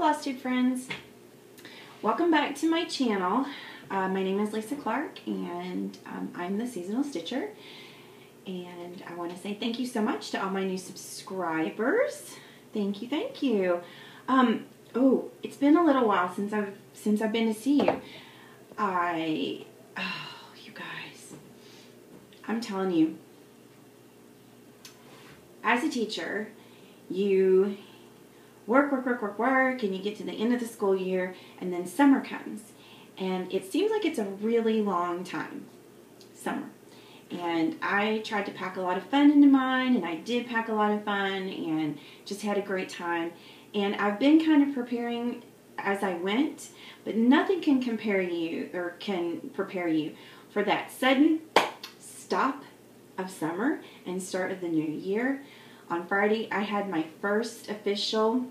Floss Tube friends. Welcome back to my channel. My name is Lisa Clark and I'm the seasonal stitcher, and I want to say thank you so much to all my new subscribers. Thank you, thank you. Oh, it's been a little while since I've been to see you. You guys, I'm telling you, as a teacher, you work, and you get to the end of the school year, and then summer comes. And it seems like it's a really long time, summer. And I tried to pack a lot of fun into mine, and I did pack a lot of fun, and just had a great time. And I've been kind of preparing as I went, but nothing can prepare you for that sudden stop of summer and start of the new year. On Friday, I had my first official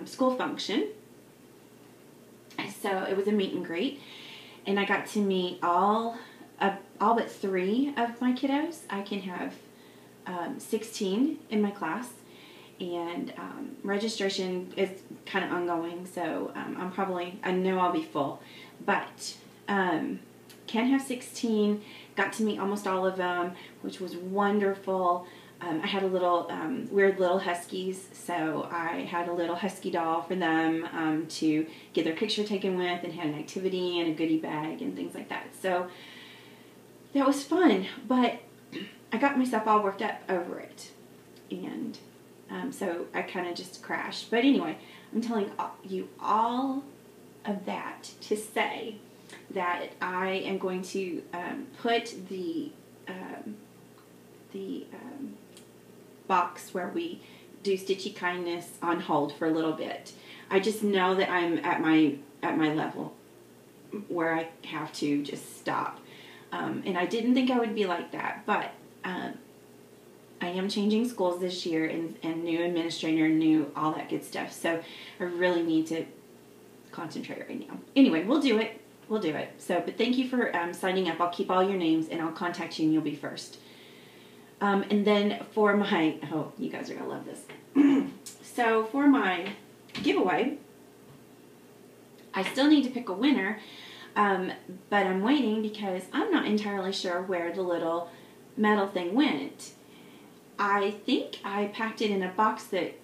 school function. So it was a meet and greet, and I got to meet all but 3 of my kiddos. I can have 16 in my class, and registration is kind of ongoing, so I know I'll be full, but can have 16. Got to meet almost all of them, which was wonderful. I had a little weird little huskies, so I had a little husky doll for them to get their picture taken with, and had an activity and a goodie bag and things like that. So that was fun, but I got myself all worked up over it, and so I kind of just crashed. But anyway, I'm telling you all of that to say that I am going to put the box where we do Stitchy Kindness on hold for a little bit. I just know that I'm at my level where I have to just stop. And I didn't think I would be like that, but I am changing schools this year, and new administrator, new all that good stuff. So I really need to concentrate right now. Anyway, we'll do it. We'll do it. So, but thank you for signing up. I'll keep all your names, and I'll contact you, and you'll be first. And then for my, oh, you guys are going to love this. So for my giveaway, I still need to pick a winner, but I'm waiting because I'm not entirely sure where the little metal thing went. I think I packed it in a box that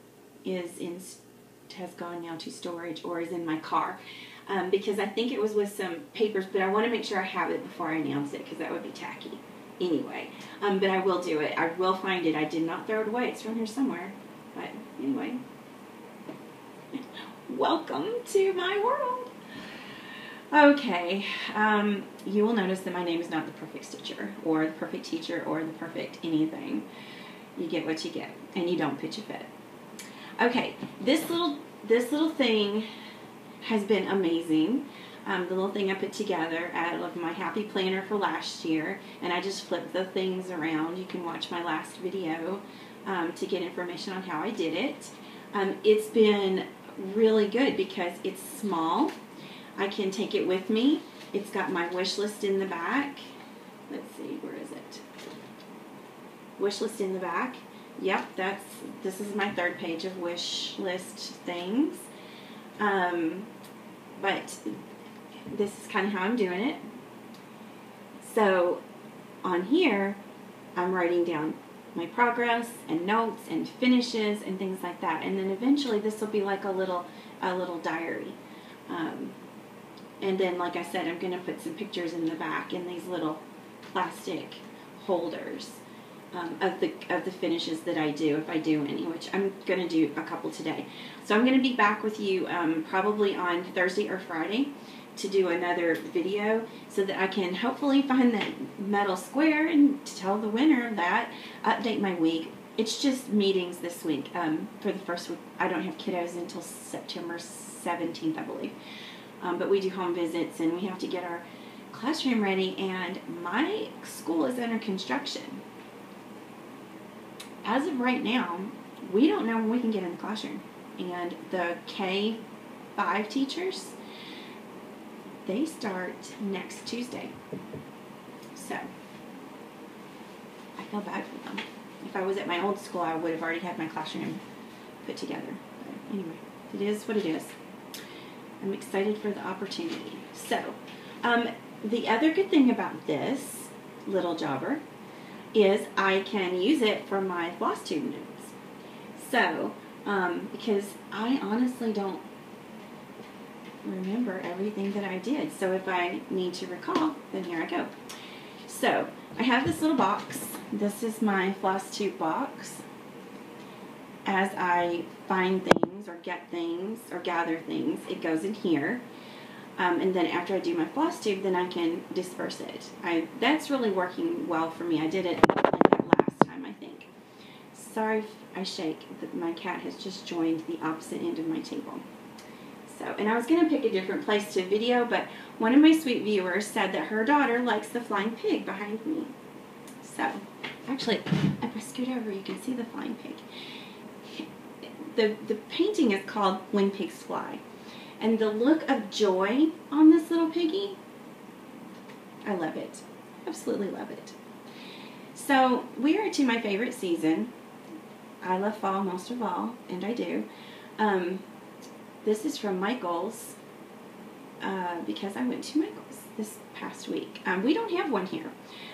has gone now to storage, or is in my car, because I think it was with some papers, but I want to make sure I have it before I announce it, because that would be tacky. Anyway, but I will do it. I will find it. I did not throw it away. It's around here somewhere. But anyway, welcome to my world. Okay, you will notice that my name is not the perfect stitcher, or the perfect teacher, or the perfect anything. You get what you get, and you don't pitch a fit. Okay, this little thing has been amazing. The little thing I put together out of my happy planner for last year, and I just flipped the things around. You can watch my last video to get information on how I did it. It's been really good because it's small. I can take it with me. It's got my wish list in the back. Let's see, where is it? Wish list in the back. Yep, this is my 3rd page of wish list things. But this is kind of how I'm doing it. So on here, I'm writing down my progress and notes and finishes and things like that. And then eventually this will be like a little diary. And then, like I said, I'm going to put some pictures in the back in these little plastic holders of the finishes that I do, if I do any, which I'm going to do a couple today. So I'm going to be back with you probably on Thursday or Friday to do another video, so that I can hopefully find that metal square and to tell the winner that, update my week. It's just meetings this week. For the first week, I don't have kiddos until September 17th, I believe. But we do home visits, and we have to get our classroom ready, and my school is under construction. As of right now, we don't know when we can get in the classroom. And the K-5 teachers, they start next Tuesday. So I feel bad for them. If I was at my old school, I would have already had my classroom put together. But anyway, It is what it is. I'm excited for the opportunity. So, the other good thing about this little jobber is I can use it for my floss tube notes. So, because I honestly don't remember everything that I did. So if I need to recall, then here I go. So, I have this little box. This is my floss tube box. As I find things or get things or gather things, it goes in here. And then after I do my floss tube, then I can disperse it. That's really working well for me. I did it like that last time, I think. Sorry if I shake, but my cat has just joined the opposite end of my table. So, and I was going to pick a different place to video, but one of my sweet viewers said that her daughter likes the flying pig behind me. So, actually, if I scoot over, you can see the flying pig. The painting is called When Pigs Fly. And the look of joy on this little piggy, I love it. Absolutely love it. So we are to my favorite season. I love fall most of all, and I do. This is from Michael's because I went to Michael's this past week. We don't have one here.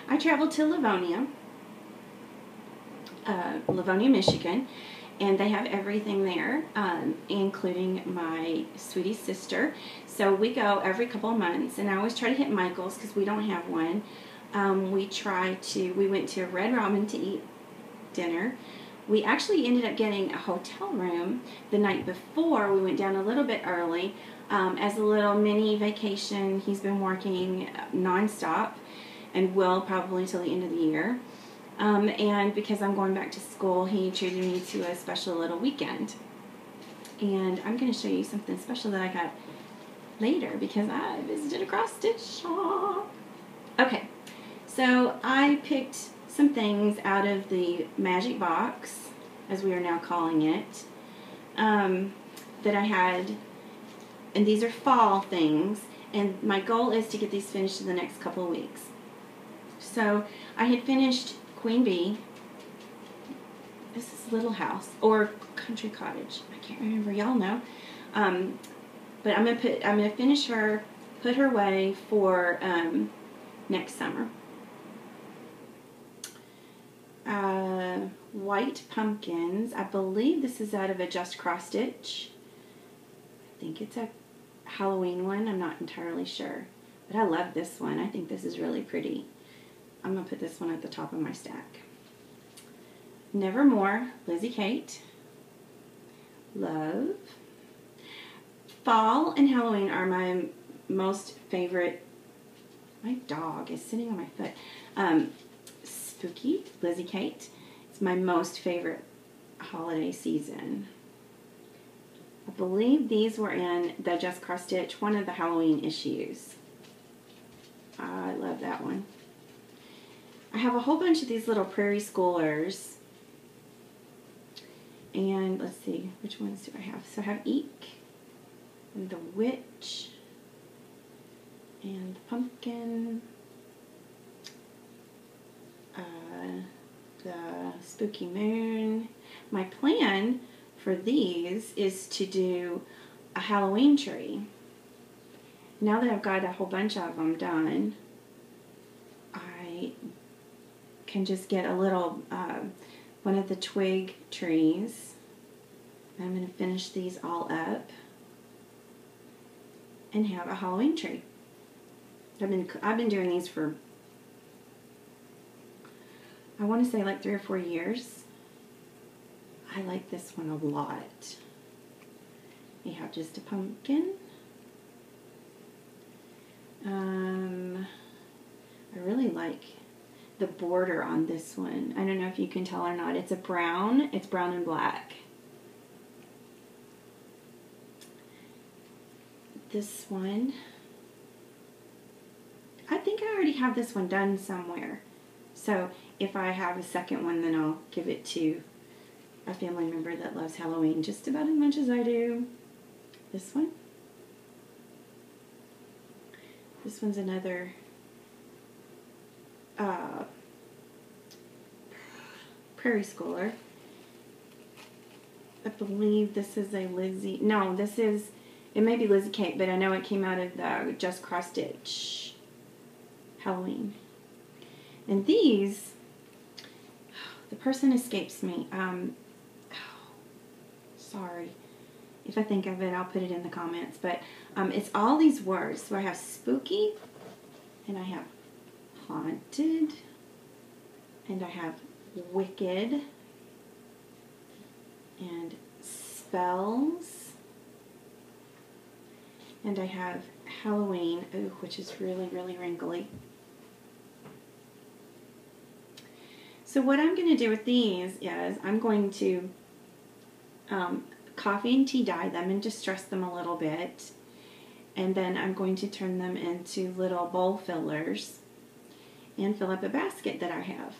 I traveled to Livonia, Michigan. And they have everything there, including my sweetie sister. So we go every couple of months, and I always try to hit Michael's because we don't have one. We went to Red Robin to eat dinner. We actually ended up getting a hotel room the night before. We went down a little bit early as a little mini vacation. He's been working nonstop and will probably until the end of the year. And because I'm going back to school, he treated me to a special little weekend. And I'm going to show you something special that I got later because I visited a cross stitch shop. Okay, so I picked some things out of the magic box, as we are now calling it, that I had, and these are fall things, and my goal is to get these finished in the next couple of weeks. So I had finished Queen Bee. This is Little House or Country Cottage. I can't remember. Y'all know. But I'm gonna finish her, put her away for next summer. White pumpkins. I believe this is out of a Just Cross Stitch. I think it's a Halloween one. I'm not entirely sure, but I love this one. I think this is really pretty. I'm going to put this one at the top of my stack. Nevermore, Lizzie Kate. Love. Fall and Halloween are my most favorite. My dog is sitting on my foot. Spooky, Lizzie Kate. It's my most favorite holiday season. I believe these were in the Just Cross Stitch, one of the Halloween issues. I love that one. I have a whole bunch of these little Prairie Schoolers. And let's see, which ones do I have? So I have Eek, and the Witch, and the Pumpkin, the Spooky Moon. My plan for these is to do a Halloween tree. Now that I've got a whole bunch of them done, I can just get a little one of the twig trees. I'm going to finish these all up and have a Halloween tree. I've been doing these for, I want to say like 3 or 4 years. I like this one a lot. You have just a pumpkin. I really like the border on this one. I don't know if you can tell or not. It's brown and black. This one, I think I already have this one done somewhere. So if I have a second one, then I'll give it to a family member that loves Halloween just about as much as I do. This one. This one's another Prairie Schooler. I believe this is a Lizzie. No, this is, it may be Lizzie Kate, but I know it came out of the Just Cross Stitch Halloween. And these, the person escapes me. Sorry. If I think of it, I'll put it in the comments. But it's all these words. So I have spooky, and I have haunted, and I have wicked, and spells, and I have Halloween, ooh, which is really, really wrinkly. So what I'm going to do with these is I'm going to coffee and tea dye them and distress them a little bit, and then I'm going to turn them into little bowl fillers and fill up a basket that I have.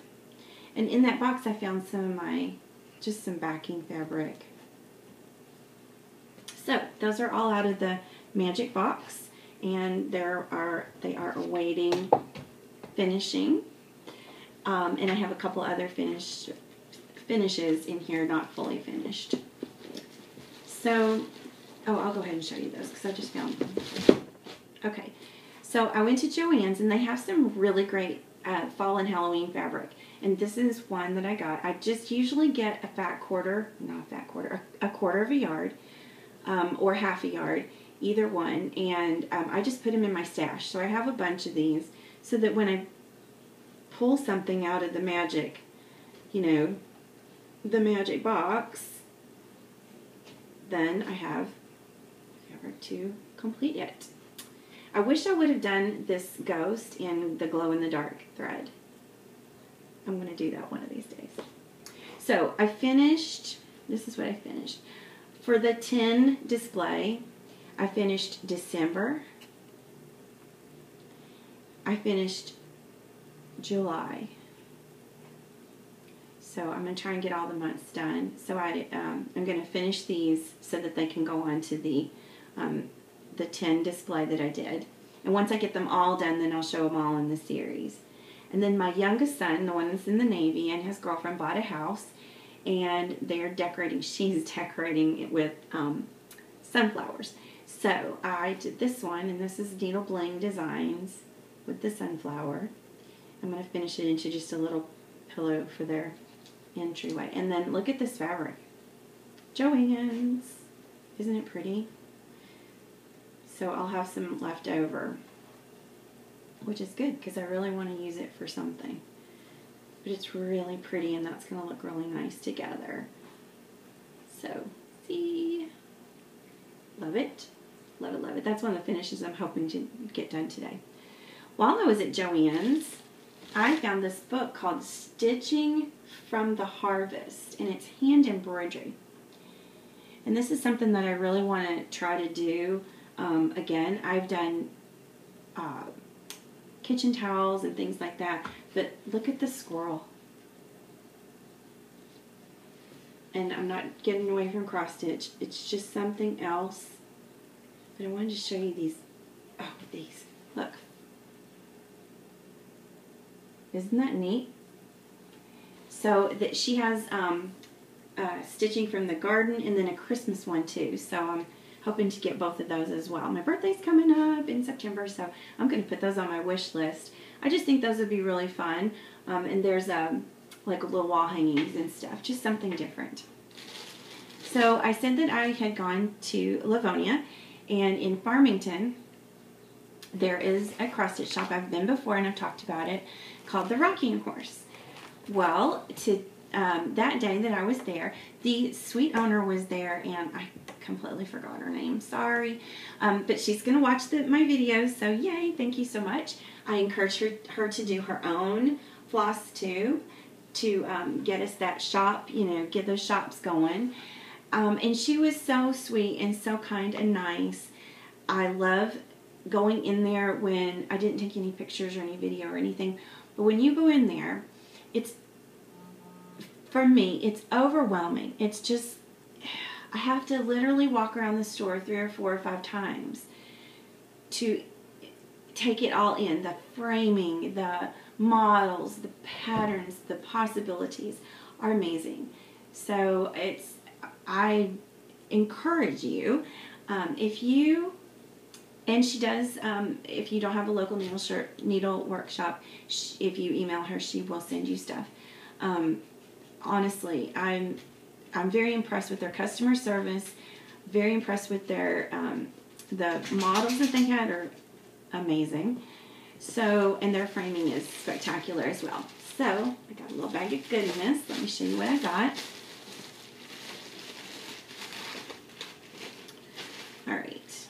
And in that box I found some of my, just some backing fabric. So those are all out of the magic box, and they are awaiting finishing. And I have a couple other finishes in here, not fully finished. So, oh, I'll go ahead and show you those because I just found them. Okay, so I went to Joann's, and they have some really great fall and Halloween fabric. And this is one that I got. I just usually get a quarter of a yard, or half a yard, either one. And I just put them in my stash. So I have a bunch of these so that when I pull something out of the magic, you know, the magic box, then I have fabric to complete it. I wish I would have done this ghost in the glow-in-the-dark thread. I'm going to do that one of these days. So I finished, this is what I finished. For the 10 display, I finished December. I finished July. So I'm going to try and get all the months done. So I'm going to finish these so that they can go on to the 10 display that I did. And once I get them all done, then I'll show them all in the series. And then my youngest son, the one that's in the Navy, and his girlfriend bought a house, and they're decorating, she's decorating it with sunflowers. So I did this one, and this is Needle Bling Designs with the sunflower. I'm going to finish it into just a little pillow for their entryway. And then look at this fabric. Joann's. Isn't it pretty? So I'll have some left over, which is good because I really want to use it for something. But it's really pretty, and that's going to look really nice together. So, see? Love it. Love it, love it. That's one of the finishes I'm hoping to get done today. While I was at Joann's, I found this book called Stitching from the Harvest, and it's hand embroidery. And this is something that I really want to try to do. Again, I've done kitchen towels and things like that, but look at the squirrel. And I'm not getting away from cross stitch. It's just something else. But I wanted to show you these. Oh, these. Look. Isn't that neat? So that she has stitching from the garden and then a Christmas one too. So I'm hoping to get both of those as well. My birthday's coming up in September, so I'm going to put those on my wish list. I just think those would be really fun. And there's like little wall hangings and stuff, just something different. So I said that I had gone to Livonia, and in Farmington there is a cross stitch shop. I've been before and I've talked about it, called the Rocking Horse. Well, that day that I was there, the sweet owner was there, and I completely forgot her name, sorry, but she's going to watch my videos, so yay, thank you so much. I encouraged her to do her own floss too, to get us that shop, you know, get those shops going. And she was so sweet and so kind and nice. I love going in there when I didn't take any pictures or any video or anything, but when you go in there, it's, for me, it's overwhelming. It's just, I have to literally walk around the store 3 or 4 or 5 times to take it all in. The framing, the models, the patterns, the possibilities are amazing. So I encourage you, if you, and she does, if you don't have a local needle workshop, if you email her, she will send you stuff. Honestly, I'm very impressed with their customer service, very impressed with their, the models that they had are amazing. So, and their framing is spectacular as well. So, I got a little bag of goodness. Let me show you what I got. Alright,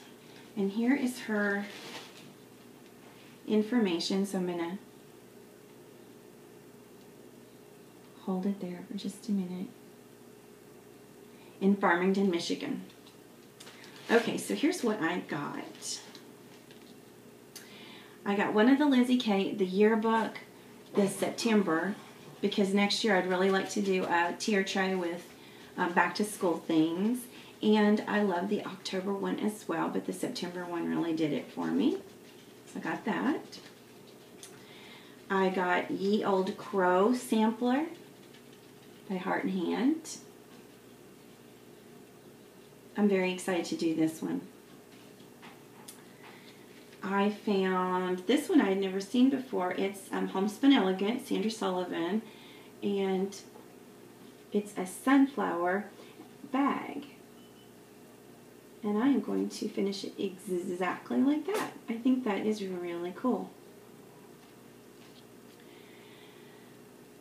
and here is her information, so I'm going to hold it there for just a minute. In Farmington, Michigan. Okay, so here's what I got. I got one of the Lizzie Kate, the yearbook, this September, because next year I'd really like to do a tier tray with back to school things. And I love the October one as well, but the September one really did it for me. So I got that. I got Ye Old Crow sampler by Heart and Hand. I'm very excited to do this one. I found this one I had never seen before. It's Homespun Elegant, Sandra Sullivan, and it's a sunflower bag. And I am going to finish it exactly like that. I think that is really cool.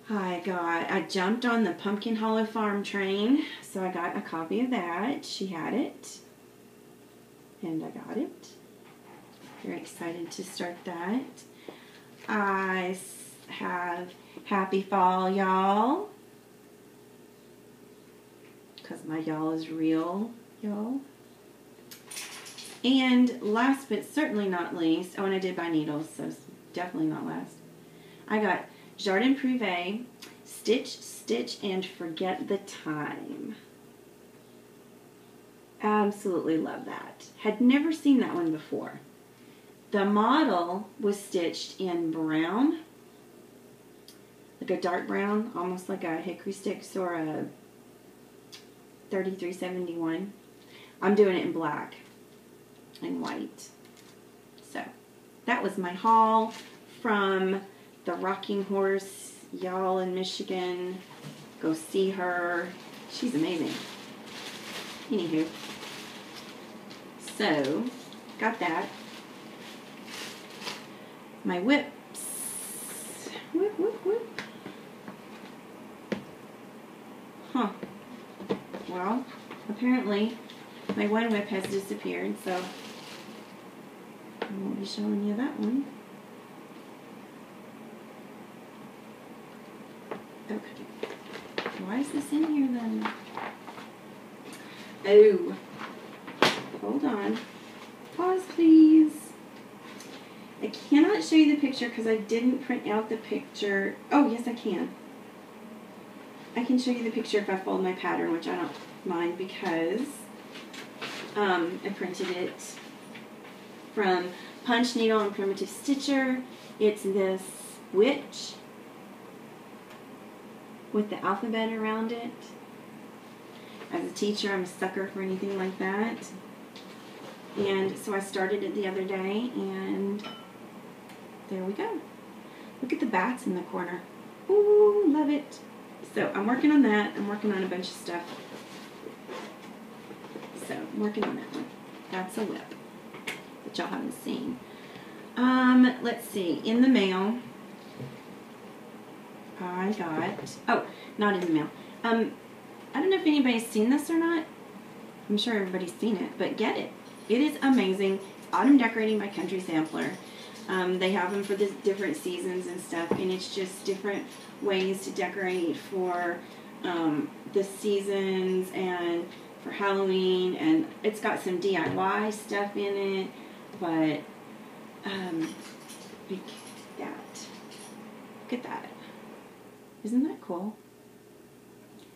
I jumped on the Pumpkin Hollow Farm train, so I got a copy of that. She had it, and I got it. Very excited to start that. I have Happy Fall, y'all, because my y'all is real, y'all. And last but certainly not least, oh, and I did buy needles, so definitely not last. I got Jardin Privé, Stitch, Stitch, and Forget the Time. Absolutely love that. Had never seen that one before. The model was stitched in brown, like a dark brown, almost like a Hickory Sticks or a 3371. I'm doing it in black and white. So that was my haul from the Rocking Horse. Y'all in Michigan, go see her. She's amazing. Anywho, so got that. My whips. Whip, whip, whip. Huh. Well, apparently my one whip has disappeared, so I won't be showing you that one. Okay. Why is this in here then? Oh. Hold on. Pause, please. I cannot show you the picture because I didn't print out the picture. Oh, yes, I can. I can show you the picture if I fold my pattern, which I don't mind because I printed it from Punch Needle and Primitive Stitcher. It's this witch with the alphabet around it. As a teacher, I'm a sucker for anything like that. And so I started it the other day, and there we go. Look at the bats in the corner. Ooh, love it. So I'm working on that. I'm working on a bunch of stuff. So I'm working on that one. That's a whip that y'all haven't seen. Let's see. In the mail, I got, oh, not in the mail. I don't know if anybody's seen this or not. I'm sure everybody's seen it, but get it. It is amazing. It's Autumn Decorating by Country Sampler. They have them for the different seasons and stuff, and it's just different ways to decorate for the seasons and for Halloween, and it's got some DIY stuff in it, but look at that. Look at that. Isn't that cool?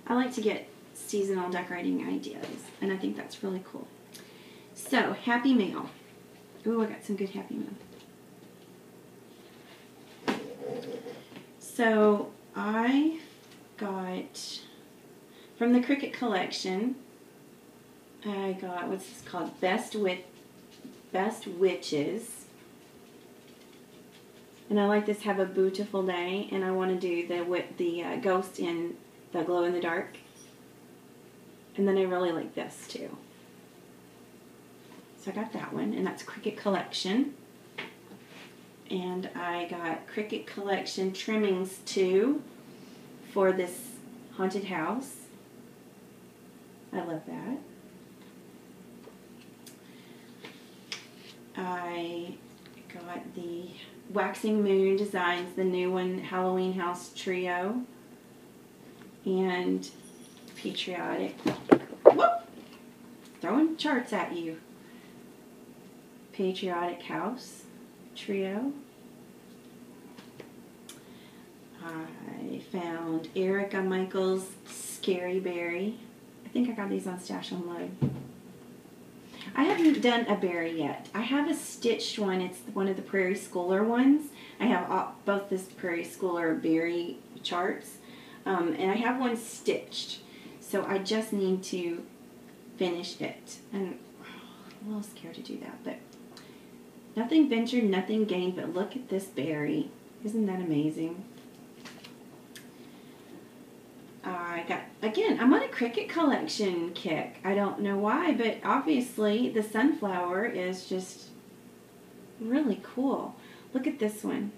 I like to get seasonal decorating ideas, and I think that's really cool. So, Happy Mail. Ooh, I got some good Happy Mail. So, I got from the Cricut collection, I got, what's this called? Best Witches. And I like this, have a beautiful day, and I want to do the ghost in the glow in the dark. And then I really like this too. So I got that one, and that's Cricut Collection. And I got Cricut Collection trimmings too for this haunted house. I love that. I got the Waxing Moon Designs, the new one, Halloween House Trio, and Patriotic. Whoop! Throwing charts at you. Patriotic House Trio. I found Erica Michaels' Scary Berry. I think I got these on Stash Online. I haven't done a berry yet. I have a stitched one. It's one of the Prairie Schooler ones. I have both this Prairie Schooler berry charts, and I have one stitched. So I just need to finish it. And I'm a little scared to do that, but nothing ventured, nothing gained, but look at this berry. Isn't that amazing? I got, again, I'm on a Cricut Collection kick. I don't know why, but obviously the sunflower is just really cool. Look at this one.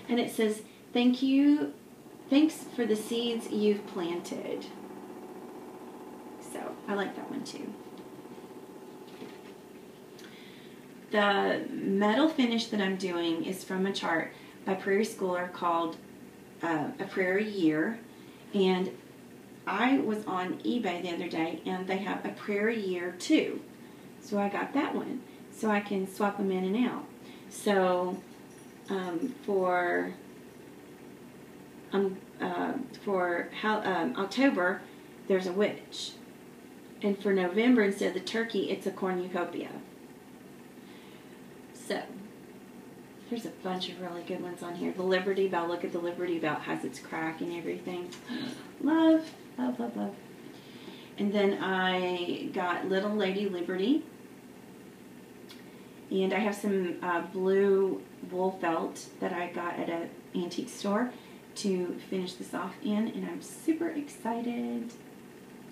And it says, thanks for the seeds you've planted. So I like that one too. The metal finish that I'm doing is from a chart by Prairie Schooler called A Prairie Year, and I was on eBay the other day and they have a Prairie Year too, so I got that one so I can swap them in and out. So for October there's a witch, and for November instead of the turkey it's a cornucopia. So there's a bunch of really good ones on here. The Liberty Bell, look at the Liberty Bell, has its crack and everything. Love, love, love, love. And then I got Little Lady Liberty. And I have some blue wool felt that I got at an antique store to finish this off in, and I'm super excited.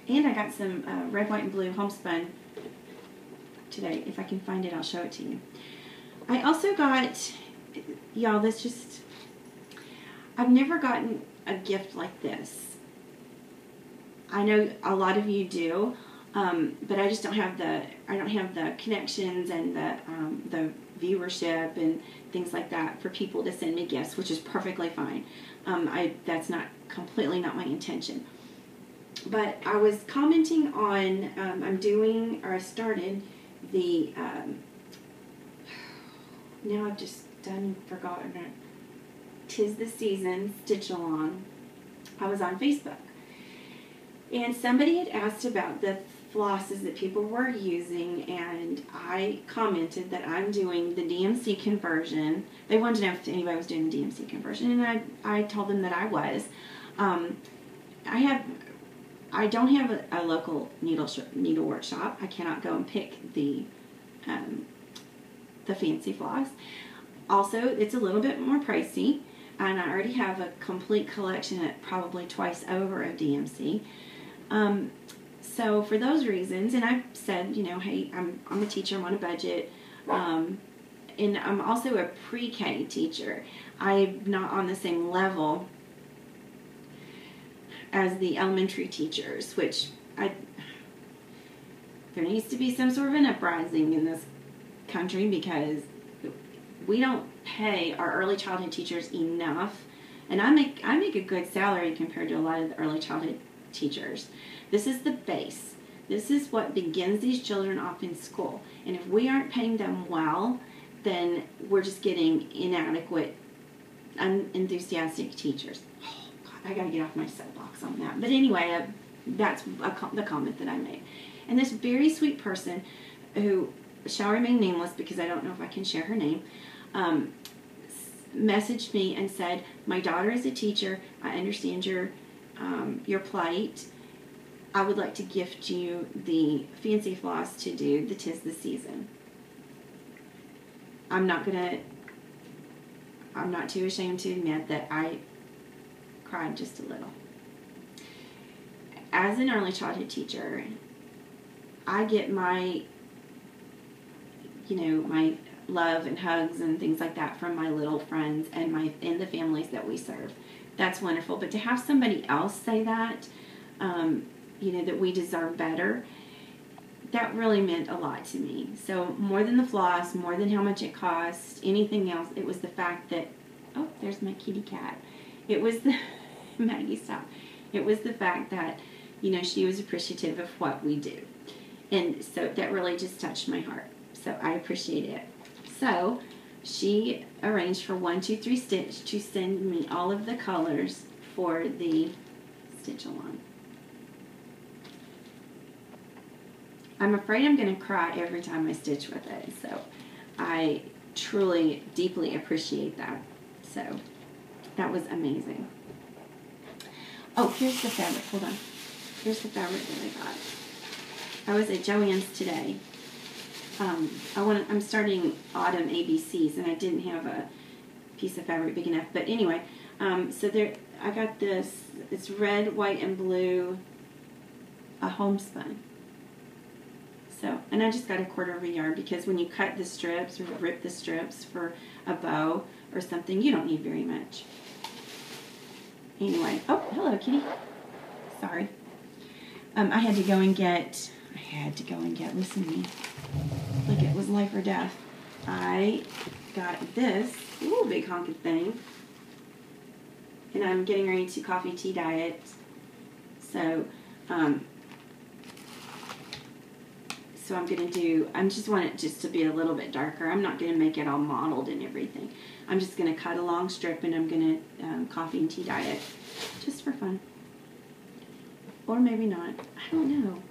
And I got some red, white, and blue homespun today. If I can find it, I'll show it to you. I also got, y'all, this just, I've never gotten a gift like this. I know a lot of you do, but I just don't have the connections and the viewership and things like that for people to send me gifts, which is perfectly fine. That's completely not my intention. But I was commenting on, I started the, now I've just forgotten it. 'Tis the Season Stitch Along. I was on Facebook, and somebody had asked about the flosses that people were using, and I commented that I'm doing the DMC conversion. They wanted to know if anybody was doing the DMC conversion, and I told them that I was. I don't have a local needlework shop. I cannot go and pick the fancy floss. Also, it's a little bit more pricey, and I already have a complete collection at probably twice over of DMC. So for those reasons, and I've said, you know, hey, I'm a teacher, I'm on a budget, and I'm also a pre-K teacher. I'm not on the same level as the elementary teachers, which there needs to be some sort of an uprising in this country, because we don't pay our early childhood teachers enough, and I make a good salary compared to a lot of the early childhood teachers. This is the base. This is what begins these children off in school, and if we aren't paying them well, then we're just getting inadequate, unenthusiastic teachers. Oh God, I gotta get off my soapbox on that. But anyway, that's the comment that I made. And this very sweet person, who shall remain nameless because I don't know if I can share her name, messaged me and said, my daughter is a teacher, I understand your plight. I would like to gift you the Fancy Floss to do the 'Tis the Season. I'm not too ashamed to admit that I cried just a little. As an early childhood teacher, I get my, my love and hugs and things like that from my little friends and the families that we serve. That's wonderful. But to have somebody else say that, that we deserve better, that really meant a lot to me. So more than the floss, more than how much it cost, anything else, it was the fact that, oh, there's my kitty cat. It was the, Maggie, stop. It was the fact that, she was appreciative of what we do. And so that really just touched my heart. So I appreciate it. So she arranged for 123 Stitch to send me all of the colors for the stitch along. I'm afraid I'm going to cry every time I stitch with it. So I truly, deeply appreciate that. So that was amazing. Oh, here's the fabric. Hold on. Here's the fabric that I got. I was at Joann's today. I'm starting autumn ABCs, and I didn't have a piece of fabric big enough. But anyway, so I got this. It's red, white, and blue, a homespun. So, and I just got 1/4 yard because when you cut the strips or rip the strips for a bow or something, you don't need very much. Anyway, oh, hello, kitty. Sorry. I had to go and get, listen to me, like it was life or death. I got this, ooh, big honking thing, and I'm getting ready to coffee tea dye it. So, I just want it just to be a little bit darker. I'm not going to make it all mottled and everything. I'm just going to cut a long strip and I'm going to coffee and tea dye it just for fun. Or maybe not. I don't know.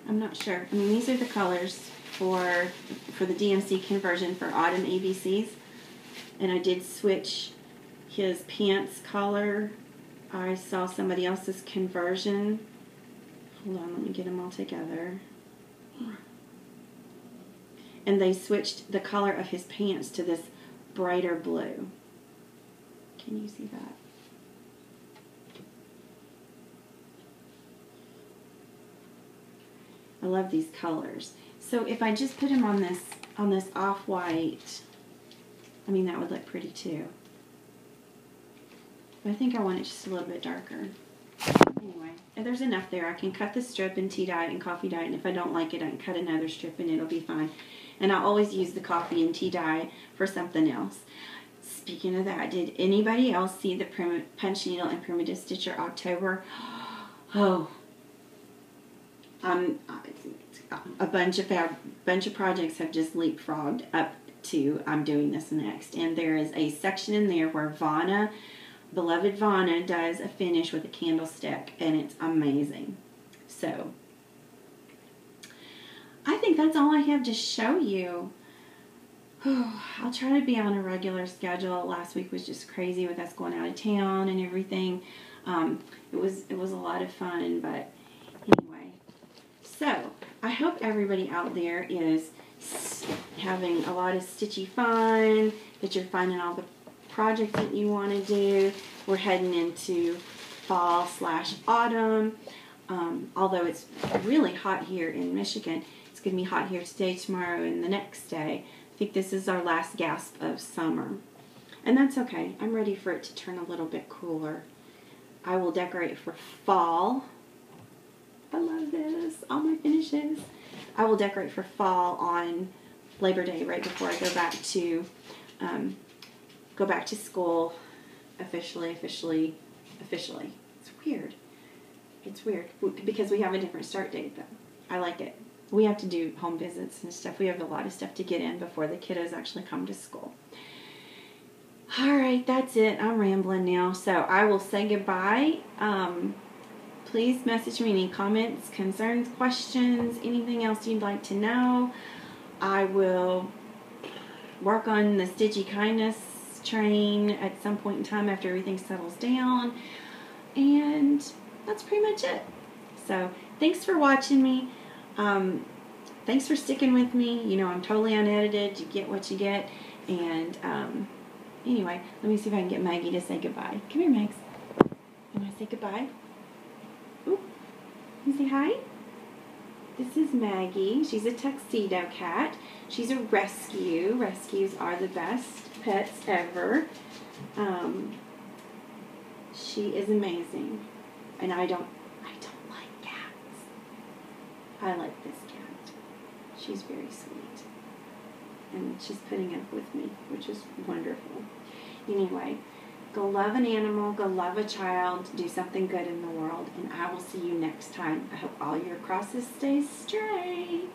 I'm not sure. I mean, these are the colors for the DMC conversion for autumn ABCs. And I did switch his pants color. I saw somebody else's conversion. Hold on, let me get them all together. And they switched the color of his pants to this brighter blue. Can you see that? I love these colors. So if I just put him on this off-white, I mean, that would look pretty too. But I think I want it just a little bit darker. Anyway, and there's enough there. I can cut the strip and tea dye it and coffee dye it, and if I don't like it, I can cut another strip and it'll be fine. And I always use the coffee and tea dye for something else. Speaking of that, did anybody else see the punch needle and primitive stitcher October? Oh, a bunch of projects have just leapfrogged up to I'm doing this next, and there is a section in there where beloved Vanna does a finish with a candlestick, and it's amazing. So I think that's all I have to show you. I'll try to be on a regular schedule. Last week was just crazy with us going out of town and everything. It was a lot of fun, but anyway. So I hope everybody out there is having a lot of stitchy fun, that you're finding all the projects that you want to do. We're heading into fall/autumn. Although it's really hot here in Michigan, it's going to be hot here today, tomorrow, and the next day. I think this is our last gasp of summer. And that's okay. I'm ready for it to turn a little bit cooler. I will decorate for fall. I love this. All my finishes. I will decorate for fall on Labor Day, right before I go back to school officially. It's weird. It's weird because we have a different start date though. I like it. We have to do home visits and stuff. We have a lot of stuff to get in before the kiddos actually come to school. All right, that's it. I'm rambling now, so I will say goodbye. Please message me any comments, concerns, questions, anything else you'd like to know. I will work on the Stitchy Kindness train at some point in time after everything settles down. And that's pretty much it. So thanks for watching me. Thanks for sticking with me. You know, I'm totally unedited. You get what you get. And anyway, let me see if I can get Maggie to say goodbye. Come here, Mags. You want to say goodbye? Ooh. You say hi? This is Maggie. She's a tuxedo cat. She's a rescue. Rescues are the best pets ever. She is amazing. And I don't like cats. I like this cat. She's very sweet. And she's putting up with me, which is wonderful. Anyway, go love an animal, go love a child, do something good in the world, and I will see you next time. I hope all your crosses stay straight.